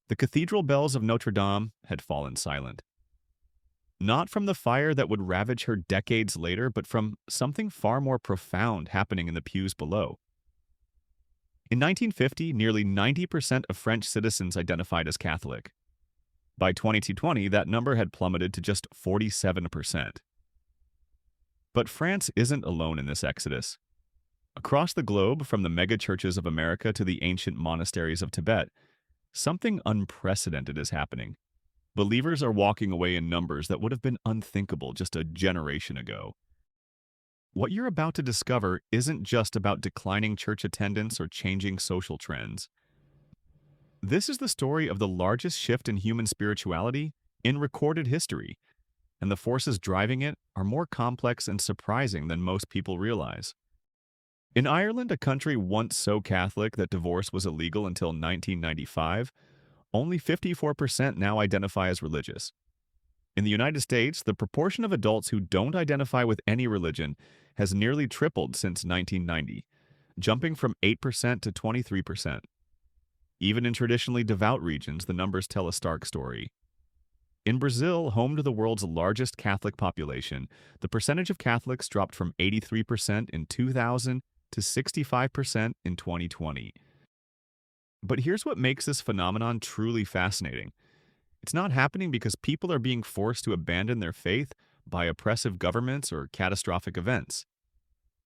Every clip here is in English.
The cathedral bells of Notre Dame had fallen silent. Not from the fire that would ravage her decades later, but from something far more profound happening in the pews below. In 1950, nearly 90% of French citizens identified as Catholic. By 2020, that number had plummeted to just 47%. But France isn't alone in this exodus. Across the globe, from the megachurches of America to the ancient monasteries of Tibet, something unprecedented is happening. Believers are walking away in numbers that would have been unthinkable just a generation ago. What you're about to discover isn't just about declining church attendance or changing social trends. This is the story of the largest shift in human spirituality in recorded history, and the forces driving it are more complex and surprising than most people realize. In Ireland, a country once so Catholic that divorce was illegal until 1995, only 54% now identify as religious. In the United States, the proportion of adults who don't identify with any religion has nearly tripled since 1990, jumping from 8% to 23%. Even in traditionally devout regions, the numbers tell a stark story. In Brazil, home to the world's largest Catholic population, the percentage of Catholics dropped from 83% in 2000 to 65% in 2020. But here's what makes this phenomenon truly fascinating. It's not happening because people are being forced to abandon their faith by oppressive governments or catastrophic events.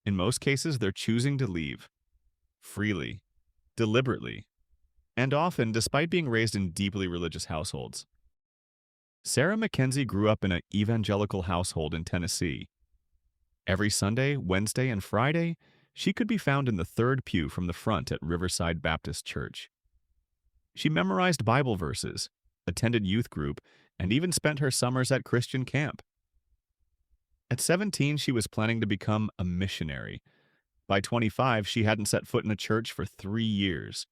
In most cases, they're choosing to leave. Freely. Deliberately. And often, despite being raised in deeply religious households. Sarah Mackenzie grew up in an evangelical household in Tennessee. Every Sunday, Wednesday, and Friday, she could be found in the third pew from the front at Riverside Baptist Church. She memorized Bible verses, attended youth group, and even spent her summers at Christian camp. At 17, she was planning to become a missionary. By 25, she hadn't set foot in a church for 3 years.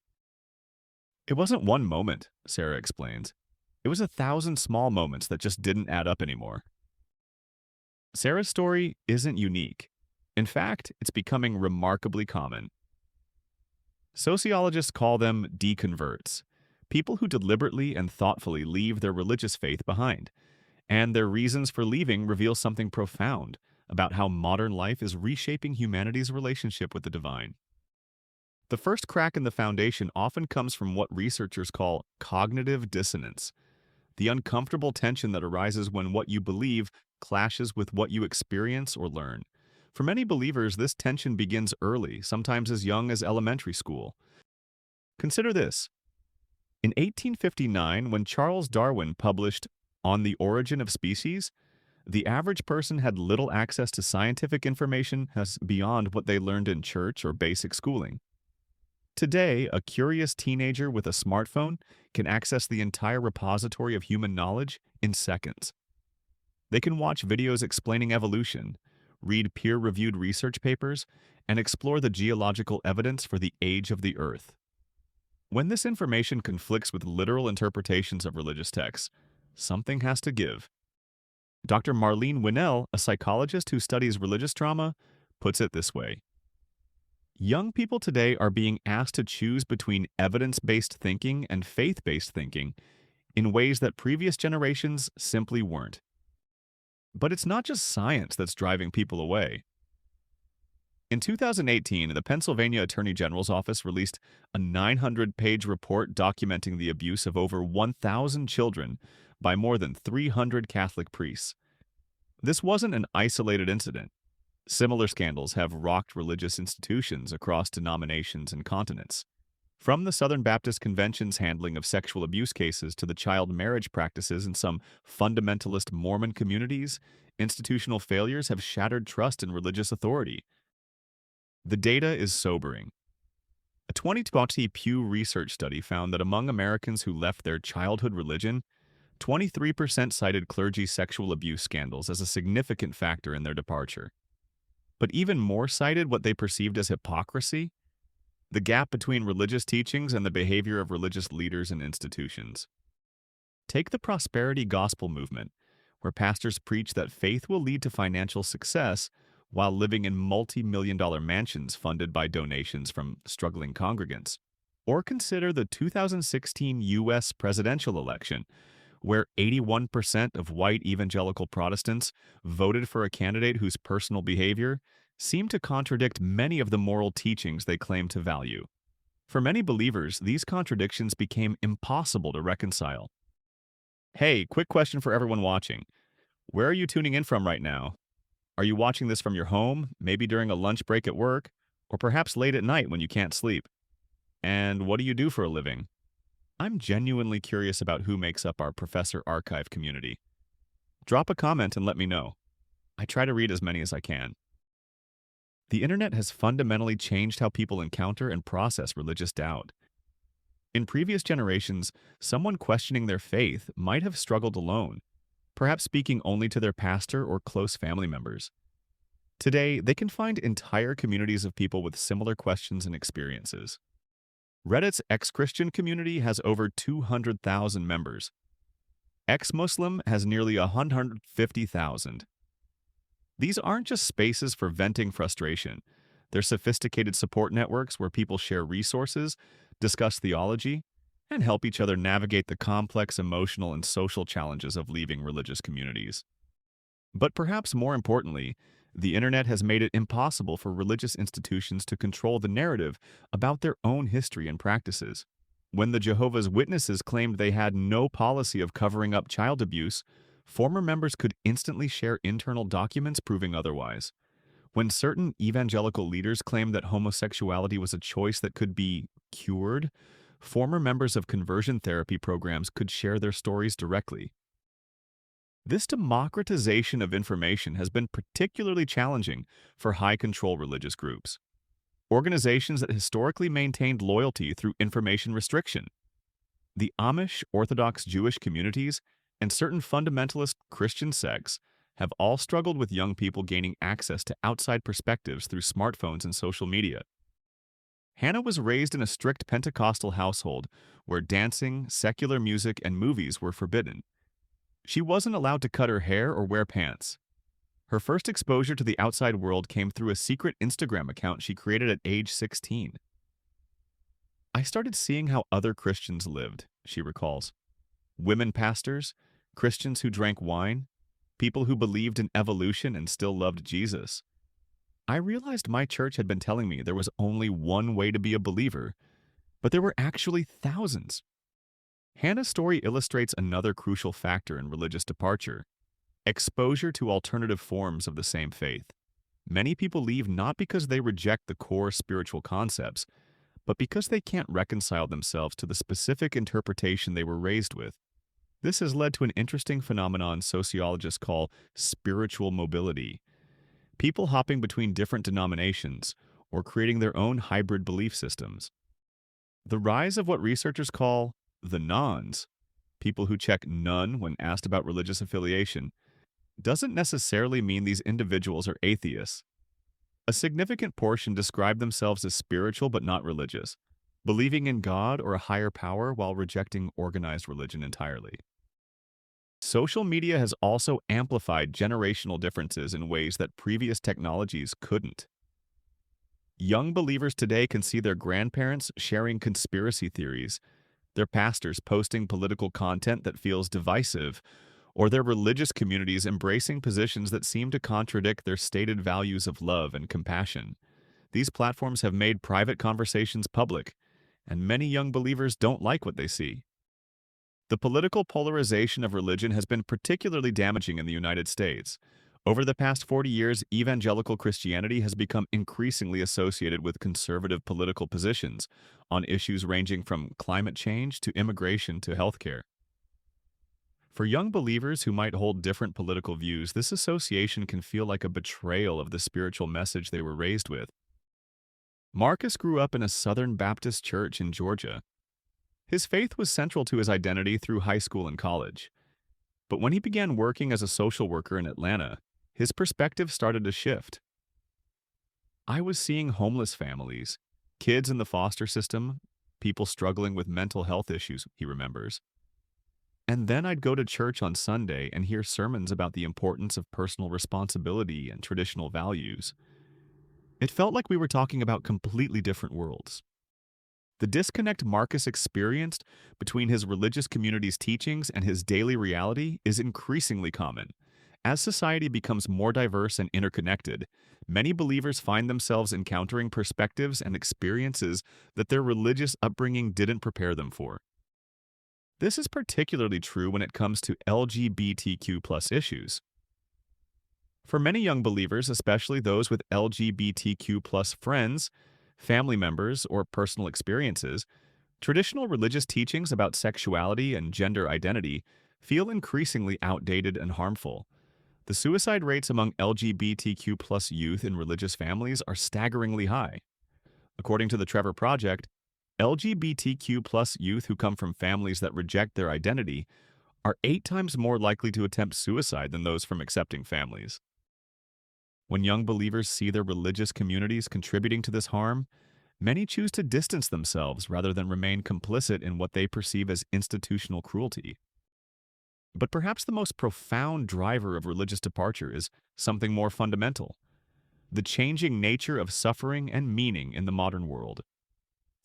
It wasn't one moment, Sarah explains. It was 1,000 small moments that just didn't add up anymore. Sarah's story isn't unique. In fact, it's becoming remarkably common. Sociologists call them deconverts, people who deliberately and thoughtfully leave their religious faith behind. And their reasons for leaving reveal something profound about how modern life is reshaping humanity's relationship with the divine. The first crack in the foundation often comes from what researchers call cognitive dissonance, the uncomfortable tension that arises when what you believe clashes with what you experience or learn. For many believers, this tension begins early, sometimes as young as elementary school. Consider this. In 1859, when Charles Darwin published On the Origin of Species, the average person had little access to scientific information beyond what they learned in church or basic schooling. Today, a curious teenager with a smartphone can access the entire repository of human knowledge in seconds. They can watch videos explaining evolution, read peer-reviewed research papers, and explore the geological evidence for the age of the Earth. When this information conflicts with literal interpretations of religious texts, something has to give. Dr. Marlene Winnell, a psychologist who studies religious trauma, puts it this way. Young people today are being asked to choose between evidence-based thinking and faith-based thinking in ways that previous generations simply weren't. But it's not just science that's driving people away. In 2018, the Pennsylvania Attorney General's office released a 900-page report documenting the abuse of over 1,000 children by more than 300 Catholic priests. This wasn't an isolated incident. Similar scandals have rocked religious institutions across denominations and continents. From the Southern Baptist Convention's handling of sexual abuse cases to the child marriage practices in some fundamentalist Mormon communities, institutional failures have shattered trust in religious authority. The data is sobering. A 2020 Pew Research study found that among Americans who left their childhood religion, 23% cited clergy sexual abuse scandals as a significant factor in their departure. But even more cited what they perceived as hypocrisy, the gap between religious teachings and the behavior of religious leaders and institutions. Take the prosperity gospel movement, where pastors preach that faith will lead to financial success while living in multi-million-dollar mansions funded by donations from struggling congregants. Or consider the 2016 U.S. presidential election, where 81% of white evangelical Protestants voted for a candidate whose personal behavior seemed to contradict many of the moral teachings they claim to value. For many believers, these contradictions became impossible to reconcile. Hey, quick question for everyone watching. Where are you tuning in from right now? Are you watching this from your home, maybe during a lunch break at work, or perhaps late at night when you can't sleep? And what do you do for a living? I'm genuinely curious about who makes up our Professor Archive community. Drop a comment and let me know. I try to read as many as I can. The internet has fundamentally changed how people encounter and process religious doubt. In previous generations, someone questioning their faith might have struggled alone, perhaps speaking only to their pastor or close family members. Today, they can find entire communities of people with similar questions and experiences. Reddit's ex-Christian community has over 200,000 members. Ex-Muslim has nearly 150,000. These aren't just spaces for venting frustration. They're sophisticated support networks where people share resources, discuss theology, and help each other navigate the complex emotional and social challenges of leaving religious communities. But perhaps more importantly, the internet has made it impossible for religious institutions to control the narrative about their own history and practices. When the Jehovah's Witnesses claimed they had no policy of covering up child abuse, former members could instantly share internal documents proving otherwise. When certain evangelical leaders claimed that homosexuality was a choice that could be cured, former members of conversion therapy programs could share their stories directly. This democratization of information has been particularly challenging for high-control religious groups, organizations that historically maintained loyalty through information restriction. The Amish Orthodox Jewish communities and certain fundamentalist Christian sects have all struggled with young people gaining access to outside perspectives through smartphones and social media. Hannah was raised in a strict Pentecostal household where dancing, secular music, and movies were forbidden. She wasn't allowed to cut her hair or wear pants. Her first exposure to the outside world came through a secret Instagram account she created at age 16. I started seeing how other Christians lived, she recalls. Women pastors, Christians who drank wine, people who believed in evolution and still loved Jesus. I realized my church had been telling me there was only one way to be a believer, but there were actually thousands. Hannah's story illustrates another crucial factor in religious departure: exposure to alternative forms of the same faith. Many people leave not because they reject the core spiritual concepts, but because they can't reconcile themselves to the specific interpretation they were raised with. This has led to an interesting phenomenon sociologists call spiritual mobility. People hopping between different denominations or creating their own hybrid belief systems. The rise of what researchers call the nones, people who check none when asked about religious affiliation, doesn't necessarily mean these individuals are atheists. A significant portion describe themselves as spiritual but not religious, believing in God or a higher power while rejecting organized religion entirely. Social media has also amplified generational differences in ways that previous technologies couldn't. Young believers today can see their grandparents sharing conspiracy theories, their pastors posting political content that feels divisive, or their religious communities embracing positions that seem to contradict their stated values of love and compassion. These platforms have made private conversations public, and many young believers don't like what they see. The political polarization of religion has been particularly damaging in the United States. Over the past 40 years, evangelical Christianity has become increasingly associated with conservative political positions on issues ranging from climate change to immigration to healthcare. For young believers who might hold different political views, this association can feel like a betrayal of the spiritual message they were raised with. Marcus grew up in a Southern Baptist church in Georgia. His faith was central to his identity through high school and college. But when he began working as a social worker in Atlanta, his perspective started to shift. I was seeing homeless families, kids in the foster system, people struggling with mental health issues, he remembers. And then I'd go to church on Sunday and hear sermons about the importance of personal responsibility and traditional values. It felt like we were talking about completely different worlds. The disconnect Marcus experienced between his religious community's teachings and his daily reality is increasingly common. As society becomes more diverse and interconnected, many believers find themselves encountering perspectives and experiences that their religious upbringing didn't prepare them for. This is particularly true when it comes to LGBTQ+ issues. For many young believers, especially those with LGBTQ+ friends, family members, or personal experiences, traditional religious teachings about sexuality and gender identity feel increasingly outdated and harmful. The suicide rates among LGBTQ+ youth in religious families are staggeringly high. According to the Trevor Project, LGBTQ+ youth who come from families that reject their identity are 8 times more likely to attempt suicide than those from accepting families. When young believers see their religious communities contributing to this harm, many choose to distance themselves rather than remain complicit in what they perceive as institutional cruelty. But perhaps the most profound driver of religious departure is something more fundamental: the changing nature of suffering and meaning in the modern world.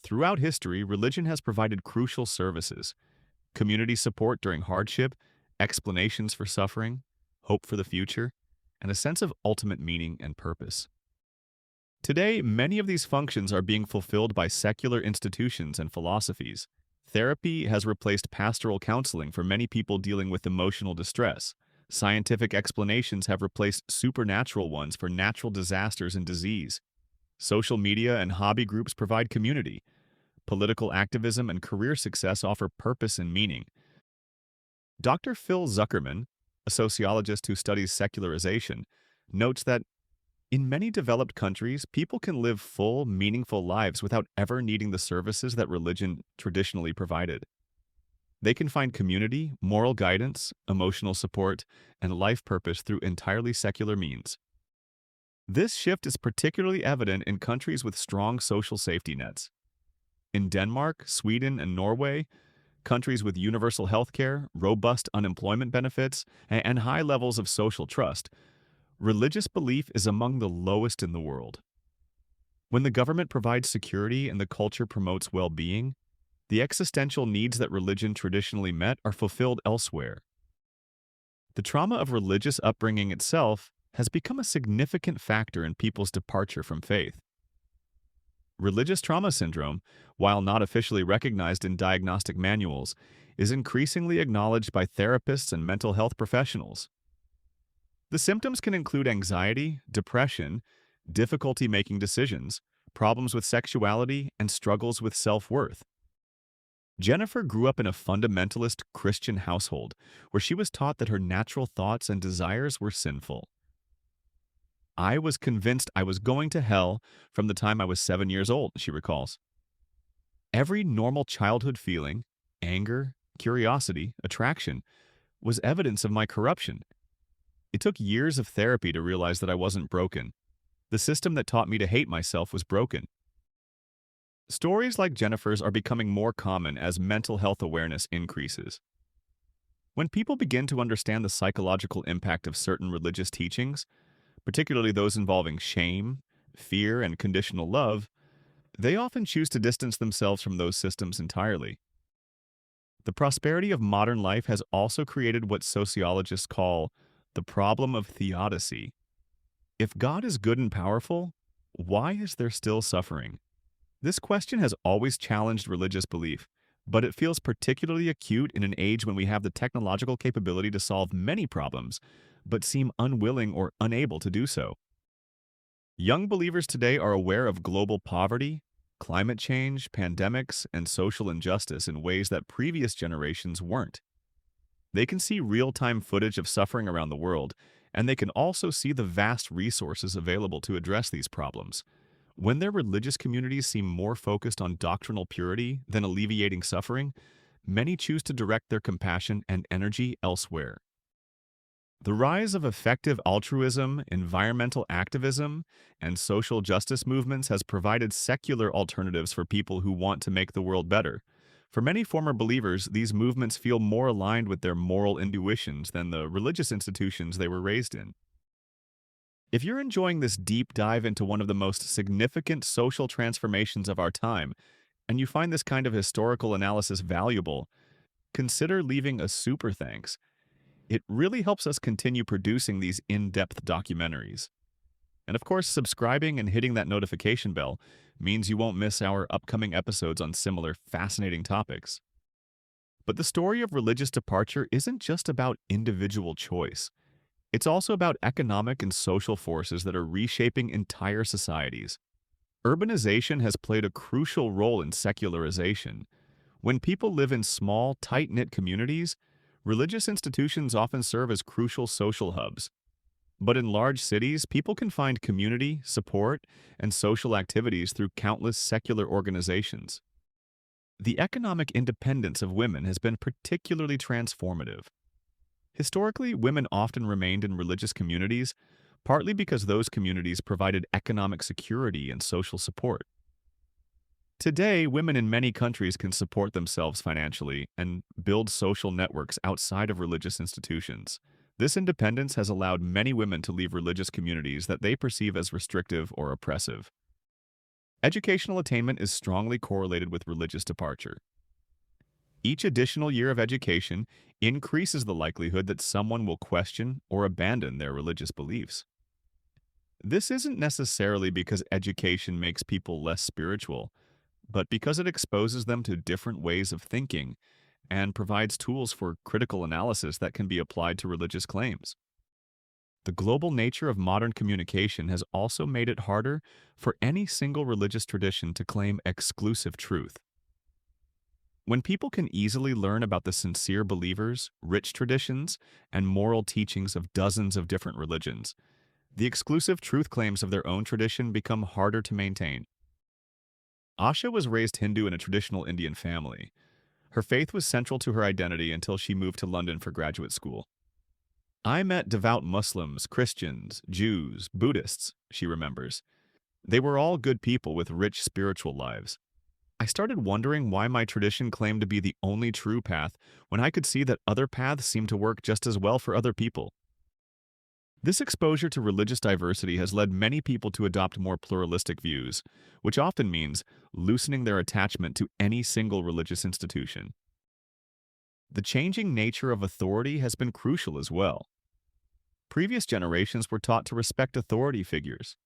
Throughout history, religion has provided crucial services: community support during hardship, explanations for suffering, hope for the future, and a sense of ultimate meaning and purpose. Today, many of these functions are being fulfilled by secular institutions and philosophies. Therapy has replaced pastoral counseling for many people dealing with emotional distress. Scientific explanations have replaced supernatural ones for natural disasters and disease. Social media and hobby groups provide community. Political activism and career success offer purpose and meaning. Dr. Phil Zuckerman, a sociologist who studies secularization, notes that in many developed countries, people can live full, meaningful lives without ever needing the services that religion traditionally provided. They can find community, moral guidance, emotional support, and life purpose through entirely secular means. This shift is particularly evident in countries with strong social safety nets. In Denmark, Sweden, and Norway, countries with universal health care, robust unemployment benefits, and high levels of social trust, religious belief is among the lowest in the world. When the government provides security and the culture promotes well-being, the existential needs that religion traditionally met are fulfilled elsewhere. The trauma of religious upbringing itself has become a significant factor in people's departure from faith. Religious trauma syndrome, while not officially recognized in diagnostic manuals, is increasingly acknowledged by therapists and mental health professionals. The symptoms can include anxiety, depression, difficulty making decisions, problems with sexuality, and struggles with self-worth. Jennifer grew up in a fundamentalist Christian household where she was taught that her natural thoughts and desires were sinful. "I was convinced I was going to hell from the time I was 7 years old," she recalls. Every normal childhood feeling, anger, curiosity, attraction, was evidence of my corruption. It took years of therapy to realize that I wasn't broken. The system that taught me to hate myself was broken. Stories like Jennifer's are becoming more common as mental health awareness increases. When people begin to understand the psychological impact of certain religious teachings, particularly those involving shame, fear, and conditional love, they often choose to distance themselves from those systems entirely. The prosperity of modern life has also created what sociologists call the problem of theodicy. If God is good and powerful, why is there still suffering? This question has always challenged religious belief, but it feels particularly acute in an age when we have the technological capability to solve many problems, but seem unwilling or unable to do so. Young believers today are aware of global poverty, climate change, pandemics, and social injustice in ways that previous generations weren't. They can see real-time footage of suffering around the world, and they can also see the vast resources available to address these problems. When their religious communities seem more focused on doctrinal purity than alleviating suffering, many choose to direct their compassion and energy elsewhere. The rise of effective altruism, environmental activism, and social justice movements has provided secular alternatives for people who want to make the world better. For many former believers, these movements feel more aligned with their moral intuitions than the religious institutions they were raised in. If you're enjoying this deep dive into one of the most significant social transformations of our time, and you find this kind of historical analysis valuable, consider leaving a super thanks. It really helps us continue producing these in-depth documentaries. And of course, subscribing and hitting that notification bell means you won't miss our upcoming episodes on similar fascinating topics. But the story of religious departure isn't just about individual choice. It's also about economic and social forces that are reshaping entire societies. Urbanization has played a crucial role in secularization. When people live in small, tight-knit communities, religious institutions often serve as crucial social hubs. But in large cities, people can find community, support, and social activities through countless secular organizations. The economic independence of women has been particularly transformative. Historically, women often remained in religious communities, partly because those communities provided economic security and social support. Today, women in many countries can support themselves financially and build social networks outside of religious institutions. This independence has allowed many women to leave religious communities that they perceive as restrictive or oppressive. Educational attainment is strongly correlated with religious departure. Each additional year of education increases the likelihood that someone will question or abandon their religious beliefs. This isn't necessarily because education makes people less spiritual, but because it exposes them to different ways of thinking and provides tools for critical analysis that can be applied to religious claims. The global nature of modern communication has also made it harder for any single religious tradition to claim exclusive truth. When people can easily learn about the sincere believers, rich traditions, and moral teachings of dozens of different religions, the exclusive truth claims of their own tradition become harder to maintain. Asha was raised Hindu in a traditional Indian family. Her faith was central to her identity until she moved to London for graduate school. I met devout Muslims, Christians, Jews, Buddhists, she remembers. They were all good people with rich spiritual lives. I started wondering why my tradition claimed to be the only true path when I could see that other paths seemed to work just as well for other people. This exposure to religious diversity has led many people to adopt more pluralistic views, which often means loosening their attachment to any single religious institution. The changing nature of authority has been crucial as well. Previous generations were taught to respect authority figures.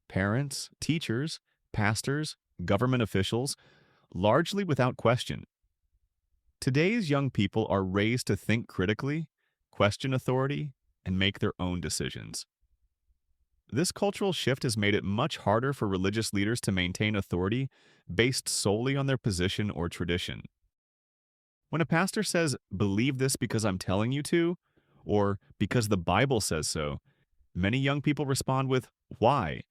Parents, teachers, pastors, government officials, largely without question. Today's young people are raised to think critically, question authority, and make their own decisions. This cultural shift has made it much harder for religious leaders to maintain authority based solely on their position or tradition. When a pastor says, "Believe this because I'm telling you to," or "because the Bible says so," many young people respond with, "Why?"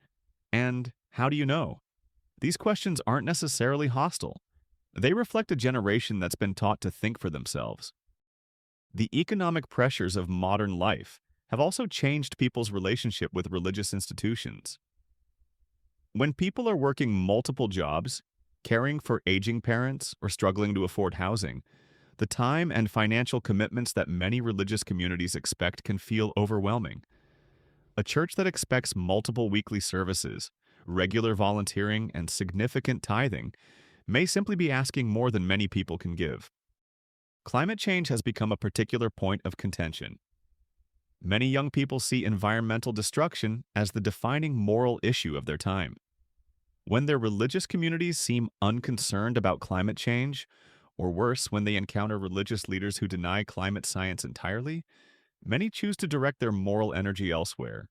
and "How do you know?" These questions aren't necessarily hostile. They reflect a generation that's been taught to think for themselves. The economic pressures of modern life have also changed people's relationship with religious institutions. When people are working multiple jobs, caring for aging parents, or struggling to afford housing, the time and financial commitments that many religious communities expect can feel overwhelming. A church that expects multiple weekly services, regular volunteering, and significant tithing may simply be asking more than many people can give. Climate change has become a particular point of contention. Many young people see environmental destruction as the defining moral issue of their time. When their religious communities seem unconcerned about climate change, or worse, when they encounter religious leaders who deny climate science entirely, many choose to direct their moral energy elsewhere.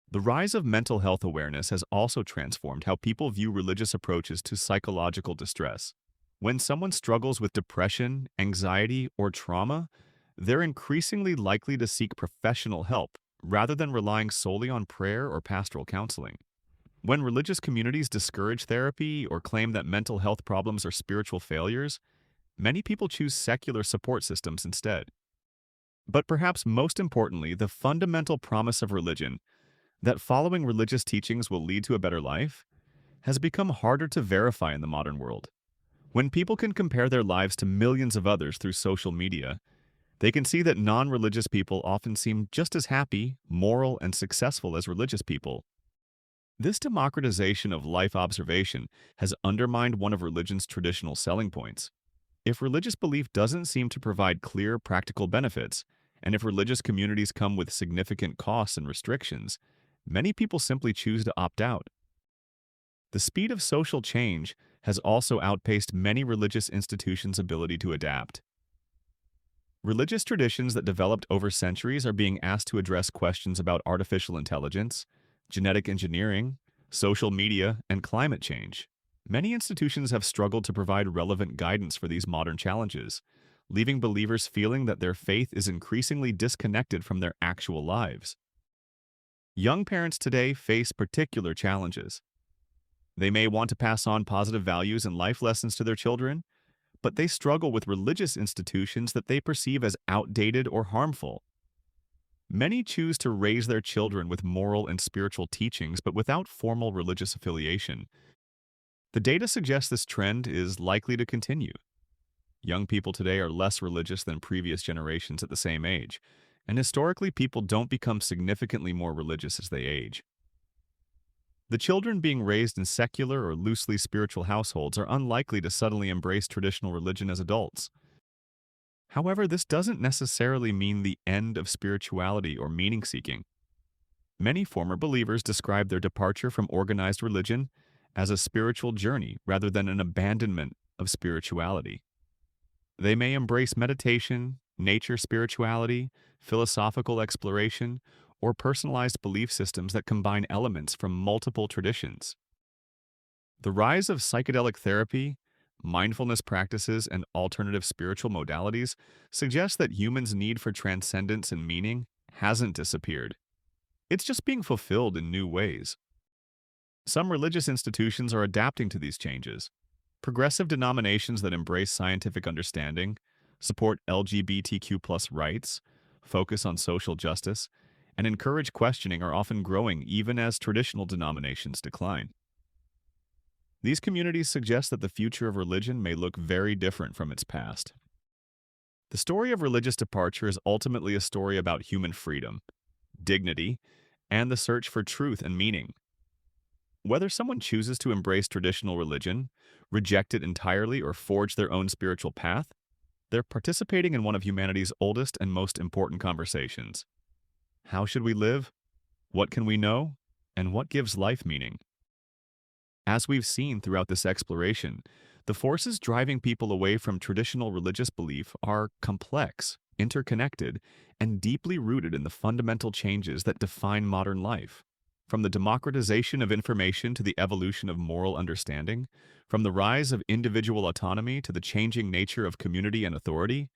The rise of mental health awareness has also transformed how people view religious approaches to psychological distress. When someone struggles with depression, anxiety, or trauma, they're increasingly likely to seek professional help rather than relying solely on prayer or pastoral counseling. When religious communities discourage therapy or claim that mental health problems are spiritual failures, many people choose secular support systems instead. But perhaps most importantly, the fundamental promise of religion, that following religious teachings will lead to a better life, has become harder to verify in the modern world. When people can compare their lives to millions of others through social media, they can see that non-religious people often seem just as happy, moral, and successful as religious people. This democratization of life observation has undermined one of religion's traditional selling points. If religious belief doesn't seem to provide clear, practical benefits, and if religious communities come with significant costs and restrictions, many people simply choose to opt out. The speed of social change has also outpaced many religious institutions' ability to adapt. Religious traditions that developed over centuries are being asked to address questions about artificial intelligence, genetic engineering, social media, and climate change. Many institutions have struggled to provide relevant guidance for these modern challenges, leaving believers feeling that their faith is increasingly disconnected from their actual lives. Young parents today face particular challenges. They may want to pass on positive values and life lessons to their children, but they struggle with religious institutions that they perceive as outdated or harmful. Many choose to raise their children with moral and spiritual teachings but without formal religious affiliation. The data suggests this trend is likely to continue. Young people today are less religious than previous generations at the same age, and historically people don't become significantly more religious as they age. The children being raised in secular or loosely spiritual households are unlikely to suddenly embrace traditional religion as adults. However, this doesn't necessarily mean the end of spirituality or meaning-seeking. Many former believers describe their departure from organized religion as a spiritual journey rather than an abandonment of spirituality. They may embrace meditation, nature spirituality, philosophical exploration, or personalized belief systems that combine elements from multiple traditions. The rise of psychedelic therapy, mindfulness practices, and alternative spiritual modalities suggests that humans' need for transcendence and meaning hasn't disappeared. It's just being fulfilled in new ways. Some religious institutions are adapting to these changes. Progressive denominations that embrace scientific understanding, support LGBTQ+ rights, focus on social justice, and encourage questioning are often growing even as traditional denominations decline. These communities suggest that the future of religion may look very different from its past. The story of religious departure is ultimately a story about human freedom, dignity, and the search for truth and meaning. Whether someone chooses to embrace traditional religion, reject it entirely, or forge their own spiritual path, they're participating in one of humanity's oldest and most important conversations. How should we live? What can we know? And what gives life meaning? As we've seen throughout this exploration, the forces driving people away from traditional religious belief are complex, interconnected, and deeply rooted in the fundamental changes that define modern life. From the democratization of information to the evolution of moral understanding, from the rise of individual autonomy to the changing nature of community and authority,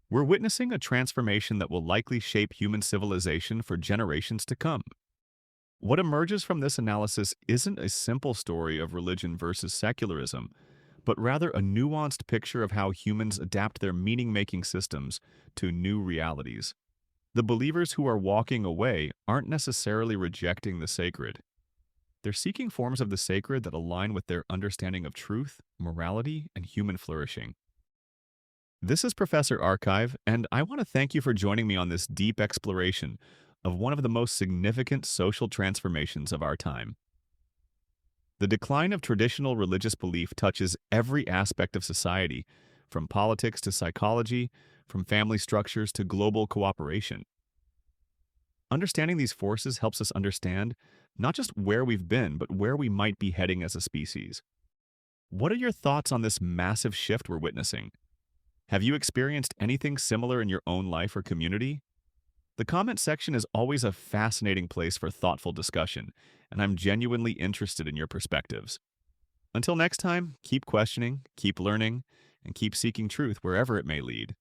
we're witnessing a transformation that will likely shape human civilization for generations to come. What emerges from this analysis isn't a simple story of religion versus secularism, but rather a nuanced picture of how humans adapt their meaning-making systems to new realities. The believers who are walking away aren't necessarily rejecting the sacred. They're seeking forms of the sacred that align with their understanding of truth, morality, and human flourishing. This is Professor Archive, and I want to thank you for joining me on this deep exploration of one of the most significant social transformations of our time. The decline of traditional religious belief touches every aspect of society, from politics to psychology, from family structures to global cooperation. Understanding these forces helps us understand not just where we've been, but where we might be heading as a species. What are your thoughts on this massive shift we're witnessing? Have you experienced anything similar in your own life or community? The comment section is always a fascinating place for thoughtful discussion, and I'm genuinely interested in your perspectives. Until next time, keep questioning, keep learning, and keep seeking truth wherever it may lead.